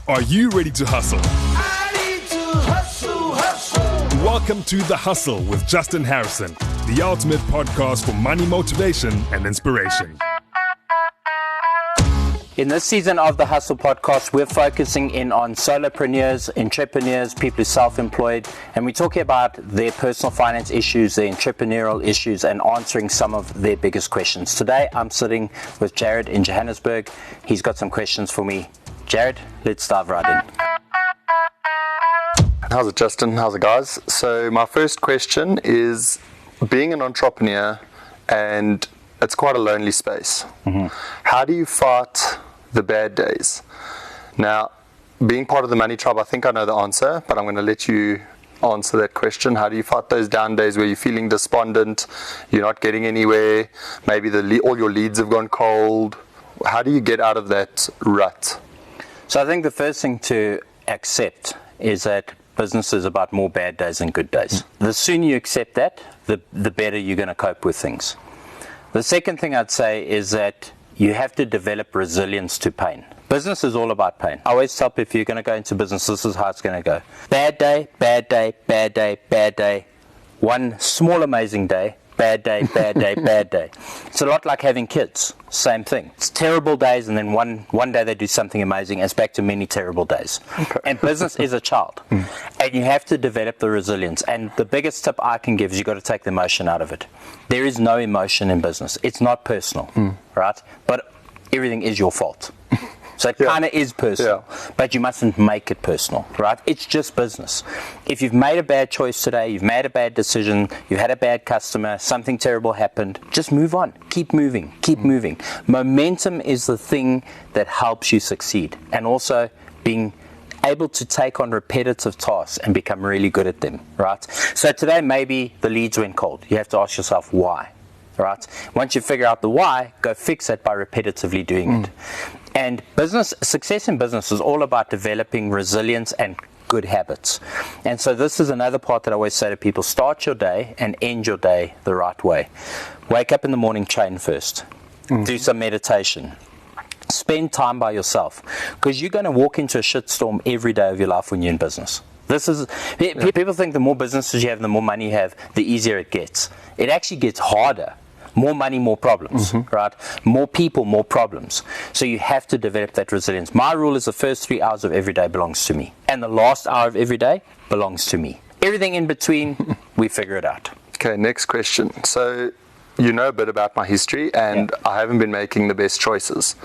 Are you ready to hustle? I need to hustle. Welcome to The Hustle with Justin Harrison, the ultimate podcast for money motivation and inspiration. In this season of the Hustle podcast, we're focusing in on solopreneurs, entrepreneurs, people who are self-employed, and we're talking about their personal finance issues, their entrepreneurial issues, and answering some of their biggest questions. Today, I'm sitting with Jared in Johannesburg. He's got some questions for me. Jared, let's dive right in. How's it, Justin? How's it, guys? So my first question is, being an entrepreneur, and it's quite a lonely space. How do you fight the bad days? Now, being part of the money tribe, I think I know the answer, but I'm going to let you answer that question. How do you fight those down days where you're feeling despondent, you're not getting anywhere, maybe all your leads have gone cold? How do you get out of that rut? So I think the first thing to accept is that business is about more bad days than good days. The sooner you accept that, the better you're going to cope with things. The second thing I'd say is that you have to develop resilience to pain. Business is all about pain. I always tell people, if you're going to go into business, this is how it's going to go. Bad day, bad day, bad day, bad day. One small amazing day. Bad day, bad day, bad day. It's a lot like having kids. Same thing. It's terrible days, and then one day they do something amazing, and it's back to many terrible days. Okay. And business is a child. And you have to develop the resilience. And the biggest tip I can give is you've got to take the emotion out of it. There is no emotion in business. It's not personal, right? But everything is your fault. So it kind of is personal, but you mustn't make it personal, right? It's just business. If you've made a bad choice today, you've made a bad decision, you've had a bad customer, something terrible happened, just move on. Keep moving. Keep moving. Momentum is the thing that helps you succeed, and also being able to take on repetitive tasks and become really good at them, right? So today maybe the leads went cold. You have to ask yourself why, right? Once you figure out the why, go fix it by repetitively doing it. And success in business is all about developing resilience and good habits. And so this is another part that I always say to people: start your day and end your day the right way. Wake up in the morning, train first. Do some meditation. Spend time by yourself, because you're going to walk into a shitstorm every day of your life when you're in business. People think the more businesses you have, the more money you have, the easier it gets. It actually gets harder. More money, more problems, right? More people, more problems. So you have to develop that resilience. My rule is the first 3 hours of every day belongs to me, and the last hour of every day belongs to me. Everything in between, we figure it out. Okay, next question. So you know a bit about my history, and I haven't been making the best choices.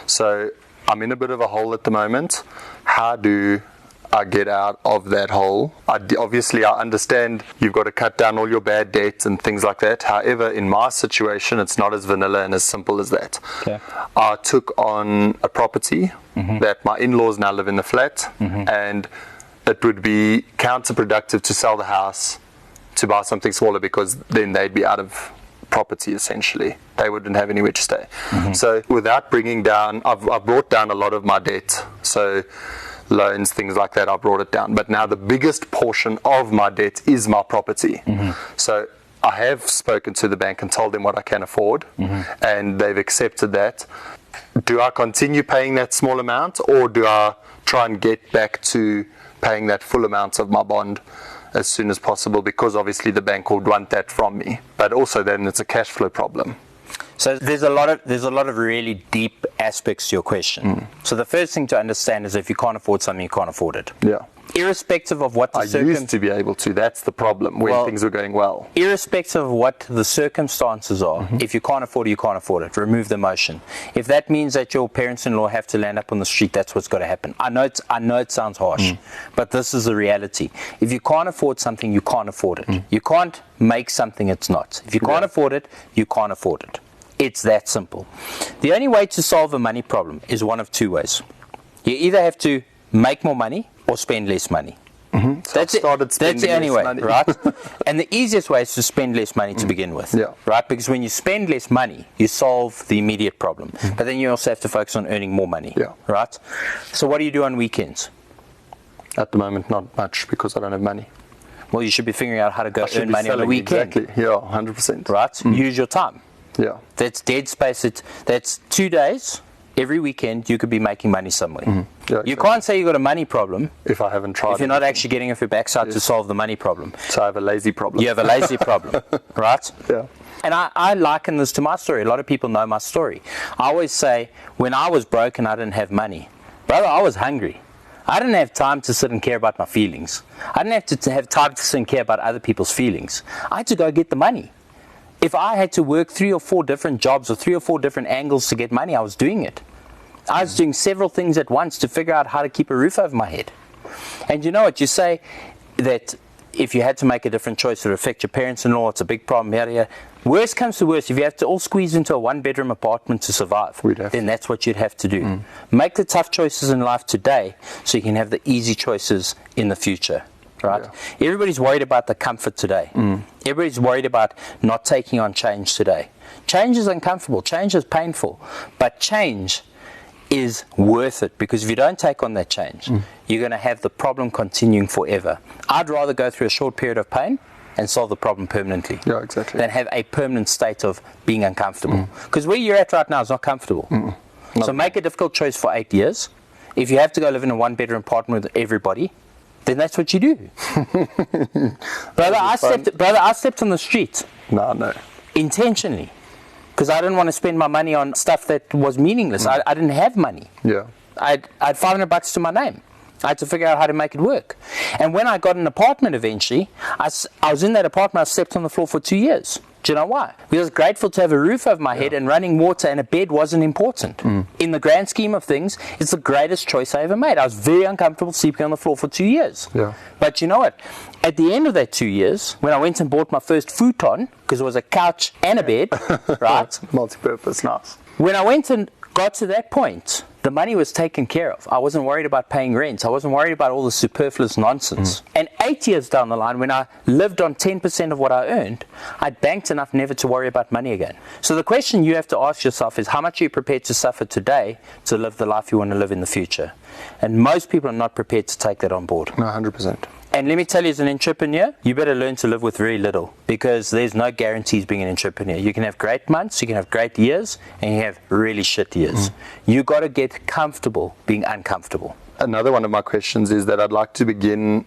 So I'm in a bit of a hole at the moment. How do I get out of that hole? Obviously, I understand you've got to cut down all your bad debts and things like that. However, in my situation, it's not as vanilla and as simple as that. Okay. I took on a property that my in-laws now live in the flat, and it would be counterproductive to sell the house to buy something smaller, because then they'd be out of property essentially. They wouldn't have anywhere to stay. So without bringing down, I've brought down a lot of my debt. So loans, things like that, I brought it down. But now the biggest portion of my debt is my property. So I have spoken to the bank and told them what I can afford, and they've accepted that. Do I continue paying that small amount, or do I try and get back to paying that full amount of my bond as soon as possible? Because obviously the bank would want that from me, but also then it's a cash flow problem. So there's a lot of really deep aspects to your question. So the first thing to understand is, if you can't afford something, you can't afford it. Yeah. Irrespective of what the I used to be able to. That's the problem when things were going well. Irrespective of what the circumstances are, if you can't afford it, you can't afford it. Remove the emotion. If that means that your parents-in-law have to land up on the street, that's what's got to happen. I know it sounds harsh, but this is the reality. If you can't afford something, you can't afford it. You can't make something it's not. If you can't afford it, you can't afford it. It's that simple. The only way to solve a money problem is one of two ways. You either have to make more money or spend less money. So that's the only way, right? And the easiest way is to spend less money to begin with, right? Because when you spend less money, you solve the immediate problem. But then you also have to focus on earning more money, right? So what do you do on weekends? At the moment, not much, because I don't have money. Well, you should be figuring out how to go earn money on the weekend. Exactly, 100%. Right? Use your time. Yeah. That's dead space. That's 2 days every weekend you could be making money somewhere. Yeah, exactly. You can't say you've got a money problem If I haven't tried if you're not actually getting off your backside to solve the money problem. So I have a lazy problem. You have a lazy problem, right? Yeah. And I liken this to my story. A lot of people know my story. I always say, when I was broke and I didn't have money, brother, I was hungry. I didn't have time to sit and care about my feelings. I didn't have to have time to sit and care about other people's feelings. I had to go get the money. If I had to work 3 or 4 different jobs or 3 or 4 different angles to get money, I was doing it. I was doing several things at once to figure out how to keep a roof over my head. And you know what? You say that if you had to make a different choice, it would affect your parents-in-law, it's a big problem here. Worst comes to worst, if you have to all squeeze into a 1-bedroom apartment to survive, then that's what you'd have to do. Make the tough choices in life today so you can have the easy choices in the future. Right? Yeah. Everybody's worried about the comfort today. Everybody's worried about not taking on change today. Change is uncomfortable. Change is painful. But change is worth it, because if you don't take on that change, you're going to have the problem continuing forever. I'd rather go through a short period of pain and solve the problem permanently than have a permanent state of being uncomfortable. Because where you're at right now is not comfortable. So make a difficult choice for 8 years. If you have to go live in a 1-bedroom apartment with everybody, then that's what you do. Brother, I slept on the street. No. Intentionally. Because I didn't want to spend my money on stuff that was meaningless. I didn't have money. Yeah. I had $500 to my name. I had to figure out how to make it work. And when I got an apartment eventually, I was in that apartment, I slept on the floor for 2 years. Do you know why? Because I was grateful to have a roof over my head, and running water and a bed wasn't important. In the grand scheme of things, it's the greatest choice I ever made. I was very uncomfortable sleeping on the floor for 2 years. Yeah. But you know what? At the end of that 2 years, when I went and bought my first futon, because it was a couch and a bed, right? Multi-purpose, nice. When I went and got to that point, the money was taken care of. I wasn't worried about paying rent. I wasn't worried about all the superfluous nonsense. And 8 years down the line, when I lived on 10% of what I earned, I'd banked enough never to worry about money again. So the question you have to ask yourself is, how much are you prepared to suffer today to live the life you want to live in the future? And most people are not prepared to take that on board. No, 100%. And let me tell you, as an entrepreneur, you better learn to live with very little, because there's no guarantees being an entrepreneur. You can have great months, you can have great years, and you have really shit years. You got to get comfortable being uncomfortable. Another one of my questions is that I'd like to begin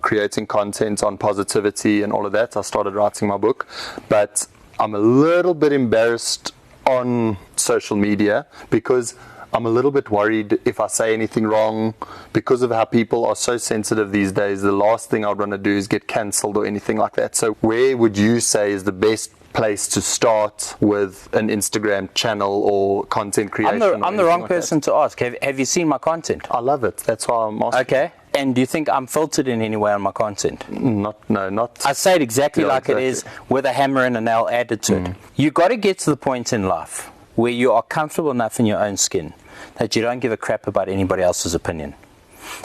creating content on positivity and all of that. I started writing my book, but I'm a little bit embarrassed on social media because I'm a little bit worried if I say anything wrong, because of how people are so sensitive these days. The last thing I'd want to do is get cancelled or anything like that. So where would you say is the best place to start with an Instagram channel or content creation? I'm the wrong person to ask. Have you seen my content? I love it. That's why I'm asking. Okay. And do you think I'm filtered in any way on my content? No, not. I say it exactly like it is, with a hammer and a nail added to it. You got to get to the point in life where you are comfortable enough in your own skin that you don't give a crap about anybody else's opinion.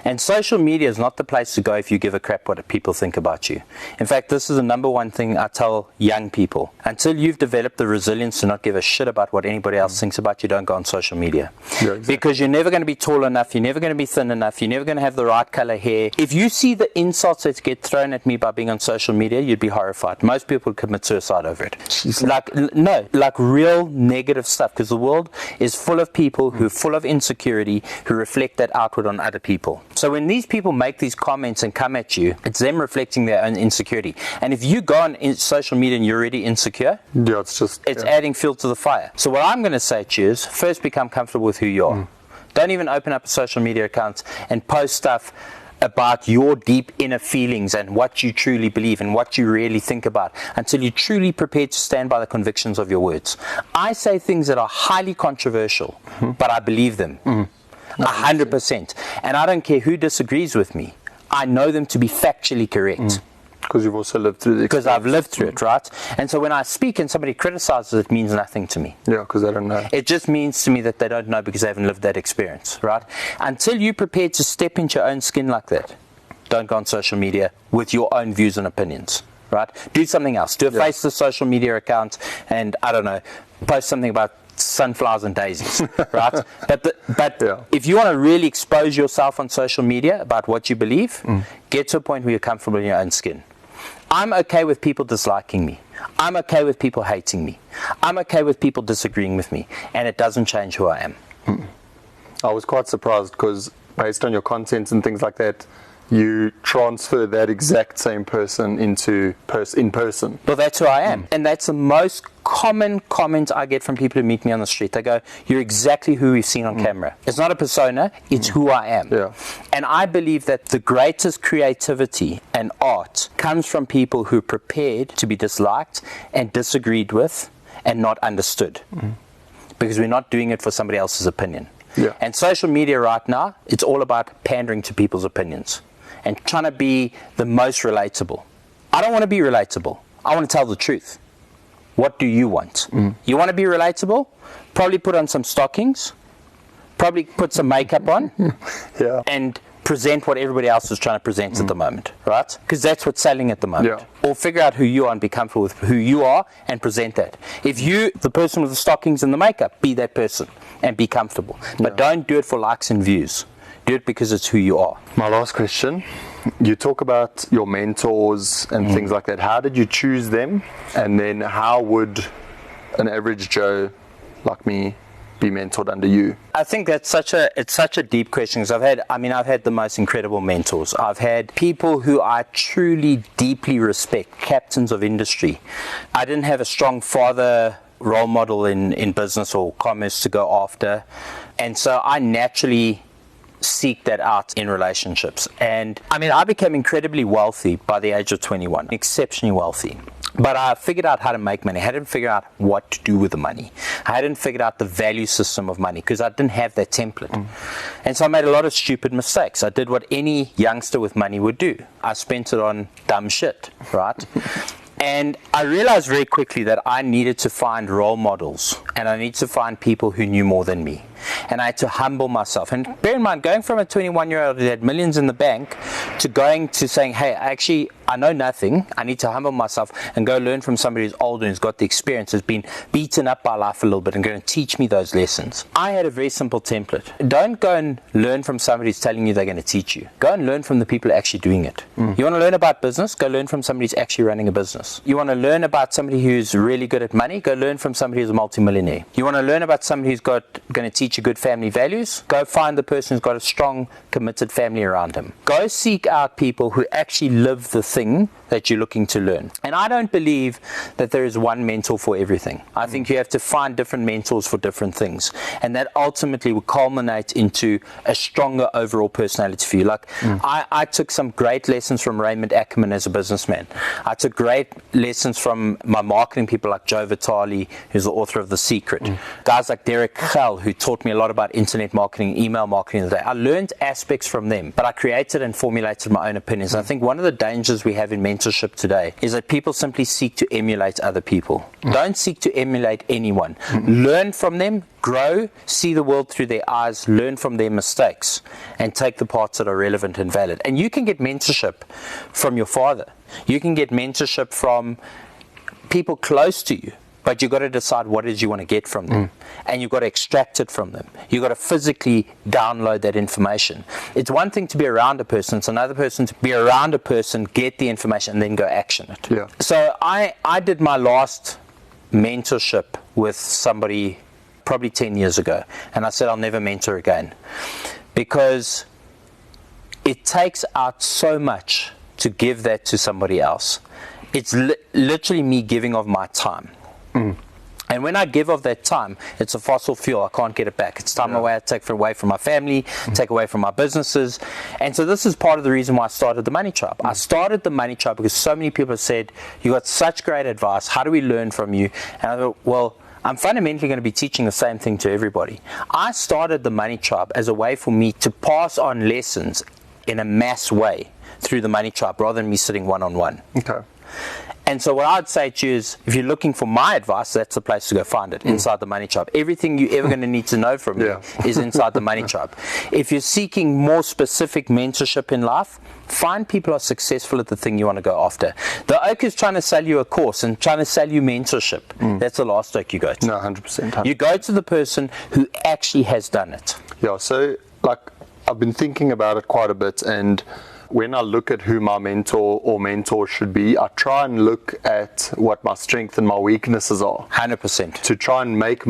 And social media is not the place to go if you give a crap what people think about you. In fact, this is the number one thing I tell young people. Until you've developed the resilience to not give a shit about what anybody else thinks about you, don't go on social media. Yeah, exactly. Because you're never going to be tall enough, you're never going to be thin enough, you're never going to have the right color hair. If you see the insults that get thrown at me by being on social media, you'd be horrified. Most people would commit suicide over it. Like real negative stuff, because the world is full of people who are full of insecurity, who reflect that outward on other people. So when these people make these comments and come at you, it's them reflecting their own insecurity. And if you go on social media and you're already insecure, it's adding fuel to the fire. So what I'm going to say to you is, first become comfortable with who you are. Don't even open up a social media account and post stuff about your deep inner feelings and what you truly believe and what you really think about until you're truly prepared to stand by the convictions of your words. I say things that are highly controversial, but I believe them. 100%. And I don't care who disagrees with me. I know them to be factually correct. Because you've also lived through it. Because I've lived through it, right? And so when I speak and somebody criticizes it, means nothing to me. Yeah, because they don't know. It just means to me that they don't know because they haven't lived that experience, right? Until you're prepared to step into your own skin like that, don't go on social media with your own views and opinions, right? Do something else. Do a faceless social media account and, I don't know, post something about sunflowers and daisies, right? But if you want to really expose yourself on social media about what you believe, get to a point where you're comfortable in your own skin. I'm okay with people disliking me. I'm okay with people hating me. I'm okay with people disagreeing with me. And it doesn't change who I am. I was quite surprised because based on your content and things like that, you transfer that exact same person into in person. Well, that's who I am. And that's the most common comment I get from people who meet me on the street. They go, you're exactly who we've seen on camera. It's not a persona, it's who I am. Yeah. And I believe that the greatest creativity and art comes from people who are prepared to be disliked and disagreed with and not understood. Because we're not doing it for somebody else's opinion. Yeah. And social media right now, it's all about pandering to people's opinions and trying to be the most relatable. I don't want to be relatable. I want to tell the truth. What do you want? You want to be relatable? Probably put on some stockings, probably put some makeup on, Yeah. and present what everybody else is trying to present at the moment, right? Because that's what's selling at the moment. Yeah. Or figure out who you are and be comfortable with who you are and present that. If you, the person with the stockings and the makeup, be that person and be comfortable. But don't do it for likes and views. Do it because it's who you are. My last question, you talk about your mentors and things like that. How did you choose them? And then how would an average Joe like me be mentored under you? I think that's such a deep question, because I've had the most incredible mentors. I've had people who I truly deeply respect, captains of industry. I didn't have a strong father role model in business or commerce to go after, and so I naturally seek that out in relationships. And I became incredibly wealthy by the age of 21, exceptionally wealthy. But I figured out how to make money. I hadn't figured out what to do with the money. I hadn't figured out the value system of money because I didn't have that template. And so I made a lot of stupid mistakes. I did what any youngster with money would do. I spent it on dumb shit, right? And I realized very quickly that I needed to find role models, and I needed to find people who knew more than me. And I had to humble myself. And bear in mind, going from a 21-year-old who had millions in the bank to going to saying, hey, actually, I know nothing. I need to humble myself and go learn from somebody who's older and who's got the experience, has been beaten up by life a little bit and going to teach me those lessons. I had a very simple template. Don't go and learn from somebody who's telling you they're going to teach you. Go and learn from the people actually doing it. You want to learn about business? Go learn from somebody who's actually running a business. You want to learn about somebody who's really good at money? Go learn from somebody who's a multimillionaire. You want to learn about somebody who's going to teach you good family values? Go find the person who's got a strong, committed family around him. Go seek out people who actually live the thing that you're looking to learn. And I don't believe that there is one mentor for everything. I think you have to find different mentors for different things. And that ultimately will culminate into a stronger overall personality for you. Like, I took some great lessons from Raymond Ackerman as a businessman. I took great lessons from my marketing people like Joe Vitale, who's the author of The Secret. Guys like Derek Khell, who taught me a lot about internet marketing, email marketing today. I learned aspects from them, but I created and formulated my own opinions. I think one of the dangers we have in mentorship today is that people simply seek to emulate other people. Don't seek to emulate anyone. Learn from them, grow, see the world through their eyes, learn from their mistakes, and take the parts that are relevant and valid. And you can get mentorship from your father. You can get mentorship from people close to you. But you've got to decide what it is you want to get from them. And you've got to extract it from them. You've got to physically download that information. It's one thing to be around a person. It's another person to be around a person, get the information, and then go action it. Yeah. So I did my last mentorship with somebody probably 10 years ago. And I said, I'll never mentor again. Because it takes out so much to give that to somebody else. It's literally me giving of my time. And when I give of that time, it's a fossil fuel. I can't get it back. It's time away. I take away from my family, take away from my businesses. And so this is part of the reason why I started the Money Tribe. I started the Money Tribe because so many people said, you got such great advice. How do we learn from you? And I thought, well, I'm fundamentally going to be teaching the same thing to everybody. I started the Money Tribe as a way for me to pass on lessons in a mass way through the Money Tribe rather than me sitting one-on-one. Okay. And so what I'd say to you is, if you're looking for my advice, that's the place to go find it, inside the Money Tribe. Everything you're ever going to need to know from me is inside the Money Tribe. If you're seeking more specific mentorship in life, find people who are successful at the thing you want to go after. The oak is trying to sell you a course and trying to sell you mentorship. That's the last oak you go to. No, 100%. You go to the person who actually has done it. Yeah, so like I've been thinking about it quite a bit, and when I look at who my mentor or mentor should be, I try and look at what my strengths and my weaknesses are. 100%. To try and make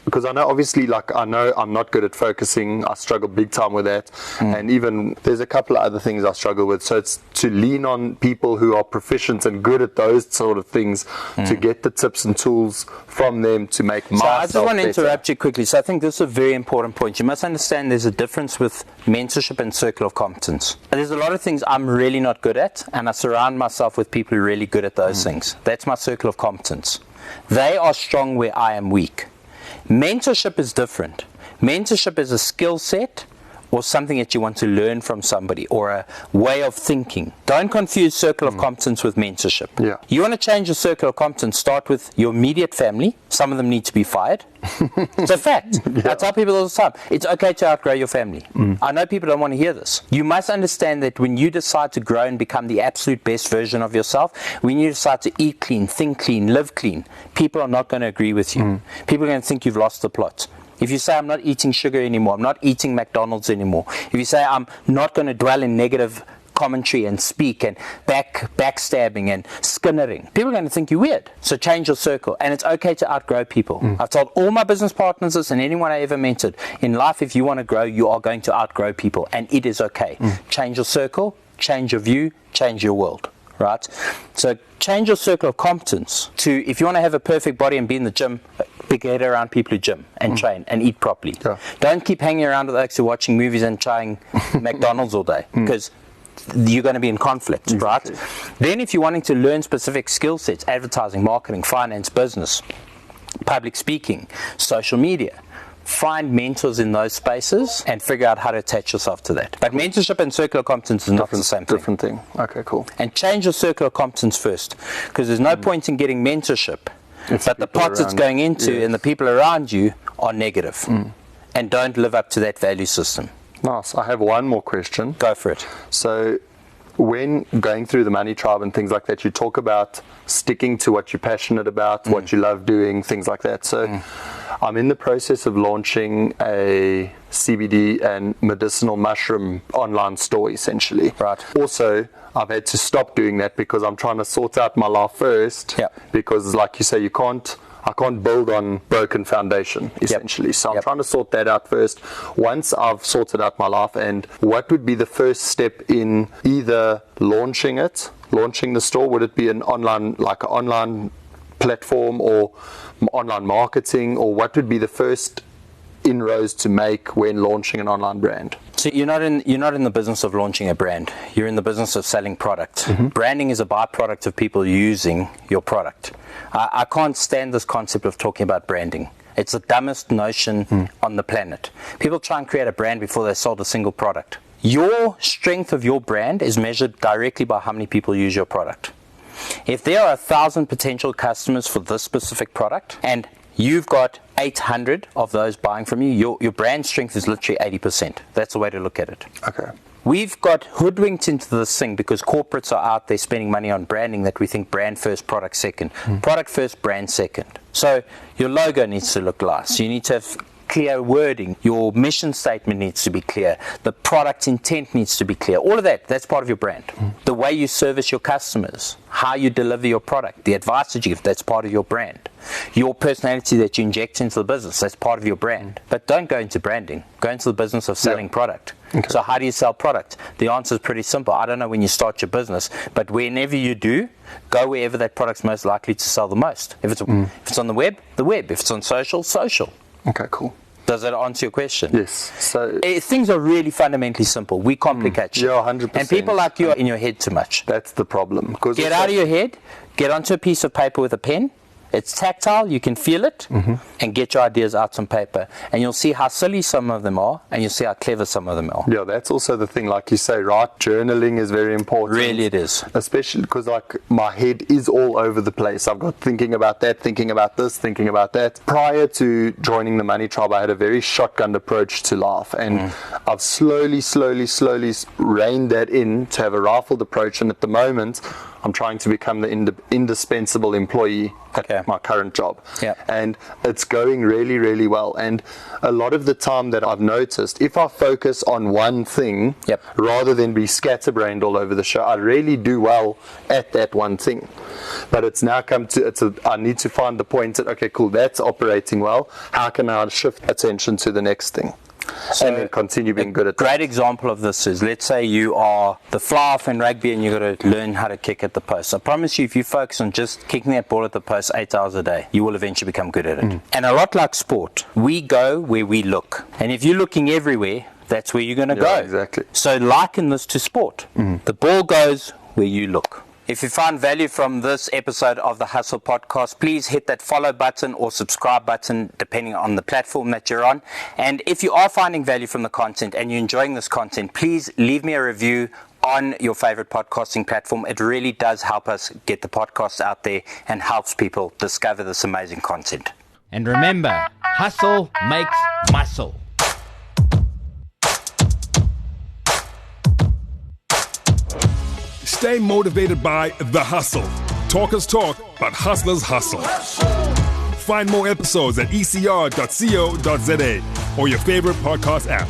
because I know obviously, like, I know I'm not good at focusing. I struggle big time with that. And even there's a couple of other things I struggle with. So it's to lean on people who are proficient and good at those sort of things to get the tips and tools from them to make myself I just want to better. interrupt you quickly. So I think this is a very important point. You must understand there's a difference with mentorship and circle of competence. There's a lot of things I'm really not good at, and I surround myself with people who are really good at those things. That's my circle of competence. They are strong where I am weak. Mentorship is different. Mentorship is a skill set or something that you want to learn from somebody, or a way of thinking. Don't confuse circle of competence with mentorship. Yeah. You want to change your circle of competence, start with your immediate family. Some of them need to be fired. It's a fact. I tell people all the time, it's okay to outgrow your family. I know people don't want to hear this. You must understand that when you decide to grow and become the absolute best version of yourself, when you decide to eat clean, think clean, live clean, people are not going to agree with you. People are going to think you've lost the plot. If you say, I'm not eating sugar anymore, I'm not eating McDonald's anymore, if you say, I'm not going to dwell in negative commentary and speak and backstabbing and skinnering, people are going to think you're weird. So change your circle, and it's okay to outgrow people. I've told all my business partners this, and anyone I ever mentored, in life, if you want to grow, you are going to outgrow people, and it is okay. Change your circle, change your view, change your world. Right? So change your circle of competence to, if you want to have a perfect body and be in the gym, get around people who gym and train and eat properly. Don't keep hanging around with folks who are watching movies and trying McDonald's all day, because you're going to be in conflict, right? Then if you're wanting to learn specific skill sets, advertising, marketing, finance, business, public speaking, social media, find mentors in those spaces and figure out how to attach yourself to that. But mentorship and circle of competence is not the same thing. Different thing. Okay, cool. And change your circle of competence first, because there's no point in getting mentorship but the pots it's going into and the people around you are negative and don't live up to that value system. Nice. I have one more question. Go for it. So when going through the Money Tribe and things like that, you talk about sticking to what you're passionate about, what you love doing, things like that. So I'm in the process of launching a CBD and medicinal mushroom online store, essentially. Right. Also, I've had to stop doing that because I'm trying to sort out my life first. Because, like you say, I can't build on broken foundation, essentially. So I'm trying to sort that out first. Once I've sorted out my life, and what would be the first step in either launching the store? Would it be an online platform or online marketing, or what would be the first inroads to make when launching an online brand? So you're not in the business of launching a brand. You're in the business of selling product. Branding is a byproduct of people using your product. I can't stand this concept of talking about branding. It's the dumbest notion on the planet. People try and create a brand before they sold a single product. Your strength of your brand is measured directly by how many people use your product. If there are 1,000 potential customers for this specific product, and you've got 800 of those buying from you, your brand strength is literally 80%. That's the way to look at it. Okay. We've got hoodwinked into this thing because corporates are out there spending money on branding that we think brand first, product second. Product first, brand second. So your logo needs to look nice. You need to have clear wording. Your mission statement needs to be clear. The product intent needs to be clear. All of that's part of your brand. The way you service your customers, how you deliver your product, the advice that you give, that's part of your brand. Your personality that you inject into the business, that's part of your brand. But don't go into branding. Go into the business of selling product. So how do you sell product? The answer is pretty simple. I don't know when you start your business, but whenever you do, go wherever that product's most likely to sell the most. If it's on the web, the web. If it's on social, social. Okay, cool. Does that answer your question? Yes. So things are really fundamentally simple. We complicate shit. Yeah, 100%. And people like you are in your head too much. That's the problem. Get out of your head, get onto a piece of paper with a pen. It's tactile, you can feel it, and get your ideas out on paper. And you'll see how silly some of them are, and you'll see how clever some of them are. Yeah, that's also the thing, like you say, right? Journaling is very important. Really it is. Especially because, like, my head is all over the place. I've got thinking about that, thinking about this, thinking about that. Prior to joining the Money Tribe, I had a very shotgun approach to life, and I've slowly reined that in to have a rifled approach, and at the moment, I'm trying to become the indispensable employee at my current job. Yeah. And it's going really, really well. And a lot of the time that I've noticed, if I focus on one thing, rather than be scatterbrained all over the show, I really do well at that one thing. But it's now come to, I need to find the point that, okay, cool, that's operating well. How can I shift attention to the next thing? So and then continue being good at that. A great example of this is, let's say you are the fly-off in rugby and you've got to learn how to kick at the post. I promise you, if you focus on just kicking that ball at the post 8 hours a day, you will eventually become good at it. And a lot like sport, we go where we look. And if you're looking everywhere, that's where you're going to go. Exactly. So liken this to sport. The ball goes where you look. If you found value from this episode of the Hustle Podcast, please hit that follow button or subscribe button, depending on the platform that you're on. And if you are finding value from the content and you're enjoying this content, please leave me a review on your favorite podcasting platform. It really does help us get the podcast out there and helps people discover this amazing content. And remember, hustle makes muscle. Stay motivated by The Hustle. Talkers talk, but hustlers hustle. Find more episodes at ecr.co.za or your favorite podcast app.